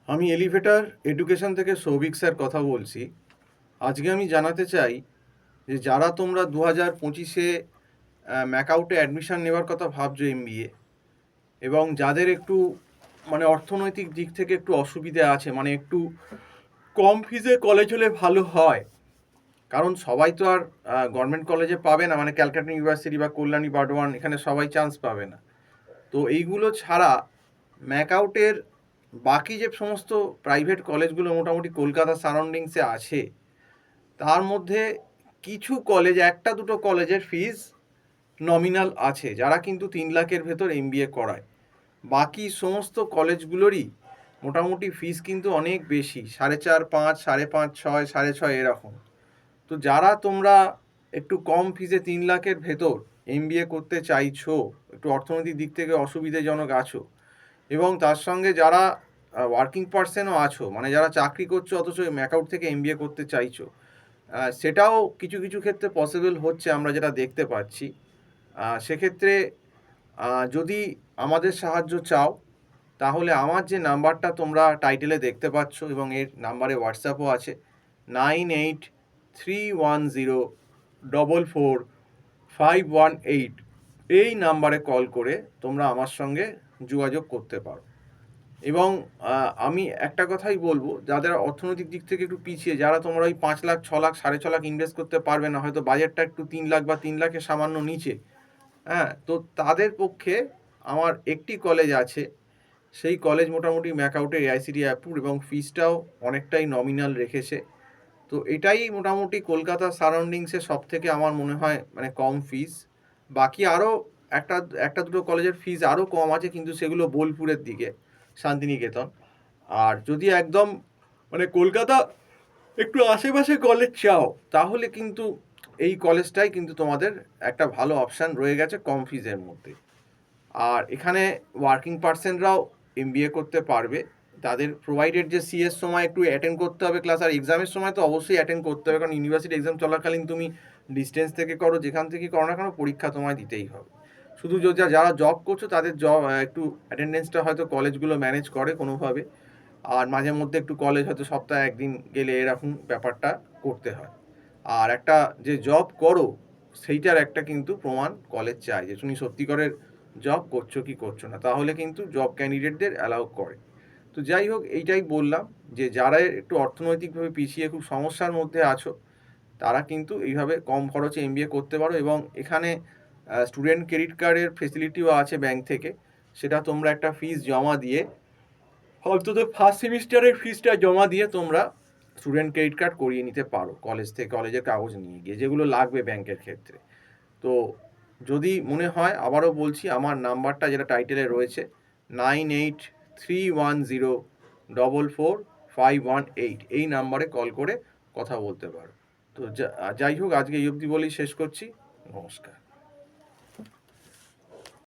আমি elevator education থেকে Souvik sir কথা বলছি। আজকে আমি জানাতে চাই যে যারা তোমরা 2025-এ ম্যাকআউটে অ্যাডমিশন নেওয়ার কথা ভাবছো এমবিএ, এবং যাদের একটু মানে অর্থনৈতিক দিক থেকে একটু অসুবিধে আছে, মানে একটু কম ফিজে কলেজ হলে ভালো হয়, কারণ সবাই তো আর গভর্নমেন্ট কলেজে পাবে না, মানে ক্যালকাটা ইউনিভার্সিটি বা কল্যাণী বার্ডওয়ান এখানে সবাই চান্স পাবে না। তো এইগুলো ছাড়া ম্যাকআউটের বাকি যে সমস্ত প্রাইভেট কলেজগুলো মোটামুটি কলকাতা সারাউন্ডিংসে আছে, তার মধ্যে কিছু কলেজ, একটা দুটো কলেজের ফিজ নমিনাল আছে, যারা কিন্তু 3 লাখের ভেতর এমবিএ করায়। বাকি সমস্ত কলেজগুলোরই মোটামুটি ফিজ কিন্তু অনেক বেশি, 4.5, 5, 5.5, 6, 6.5 এরকম। তো যারা তোমরা একটু কম ফিজে 3 লাখের ভেতর এমবিএ করতে চাইছো, একটু অর্থনৈতিক দিক থেকে অসুবিধাজনক আছো, এবং তার সঙ্গে যারা ওয়ার্কিং পার্সনও আছো, মানে যারা চাকরি করছো অথচ ম্যাকআউট থেকে এমবিএ করতে চাইছো, সেটাও কিছু কিছু ক্ষেত্রে পসিবল হচ্ছে, আমরা যেটা দেখতে পাচ্ছি। সেক্ষেত্রে যদি আমাদের সাহায্য চাও, তাহলে আমার যে নাম্বারটা তোমরা টাইটেলে দেখতে পাচ্ছ, এবং এর নাম্বারে হোয়াটসঅ্যাপও আছে, 9831044518, এই নাম্বারে কল করে তোমরা আমার সঙ্গে যোগাযোগ করতে পারো। এবং আমি একটা কথাই বলবো, যাদের অর্থনৈতিক দিক থেকে একটু পিছিয়ে, যারা তোমরা ওই 5 লাখ, 6 লাখ, 6.5 লাখ ইনভেস্ট করতে পারবে না, হয়তো বাজেটটা একটু 3 লাখ বা 3 লাখের সামান্য নিচে, হ্যাঁ, তো তাদের পক্ষে আমার একটি কলেজ আছে। সেই কলেজ মোটামুটি ম্যাকআউটে এআইসিটি অ্যাপ্রুভ, এবং ফিসটাও অনেকটাই নমিনাল রেখেছে। তো এটাই মোটামুটি কলকাতা সারাউন্ডিংসে সব থেকে আমার মনে হয় মানে কম ফিস। বাকি আরও একটা একটা দুটো কলেজের ফিস আরও কম আছে, কিন্তু সেগুলো বোলপুরের দিকে, শান্তিনিকেতন। আর যদি একদম মানে কলকাতা একটু আশেপাশে কলেজ চাও, তাহলে কিন্তু এই কলেজটাই কিন্তু তোমাদের একটা ভালো অপশান রয়ে গেছে কম ফিজের মধ্যে। আর এখানে ওয়ার্কিং পার্সনরাও এমবিএ করতে পারবে। তাদের প্রোভাইডেড যে সিএস সময় একটু অ্যাটেন্ড করতে হবে ক্লাস, আর এক্সামের সময় তো অবশ্যই অ্যাটেন্ড করতে হবে, কারণ ইউনিভার্সিটি এক্সাম চলাকালীন তুমি ডিস্টেন্স থেকে করো, যেখান থেকে করো না কেন, পরীক্ষা তোমায় দিতেই হবে। শুধু যারা জব করছো তাদের জব একটু অ্যাটেন্ডেন্সটা হয়তো কলেজগুলো ম্যানেজ করে কোনোভাবে, আর মাঝে মধ্যে একটু কলেজ হয়তো সপ্তাহে একদিন গেলে এরকম ব্যাপারটা করতে হয়। আর একটা যে জব করো, সেইটার একটা কিন্তু প্রমাণ কলেজ চায় যে তুমি সত্যিকারের জব করছো কি করছো না, তাহলে কিন্তু জব ক্যান্ডিডেটদের অ্যালাউ করে। তো যাই হোক, এইটাই বললাম যে যারা একটু অর্থনৈতিকভাবে পিছিয়ে খুব সমস্যার মধ্যে আছো, তারা কিন্তু এইভাবে কম খরচে এমবিএ করতে পারো। এবং এখানে স্টুডেন্ট ক্রেডিট কার্ডের ফেসিলিটিও আছে ব্যাংক থেকে, সেটা তোমরা একটা ফিস জমা দিয়ে, অন্তত ফার্স্ট সেমিস্টারের ফিসটা জমা দিয়ে তোমরা স্টুডেন্ট ক্রেডিট কার্ড করিয়ে নিতে পারো কলেজ থেকে, কলেজের কাগজ নিয়ে গিয়ে, যেগুলো লাগবে ব্যাংকের ক্ষেত্রে। তো যদি মনে হয়, আবারও বলছি, আমার নাম্বারটা যেটা টাইটেলে রয়েছে, 9831044518, এই নাম্বারে কল করে কথা বলতে পারো। তো যাই হোক, আজকে এই অবধি বলেই শেষ করছি। নমস্কার।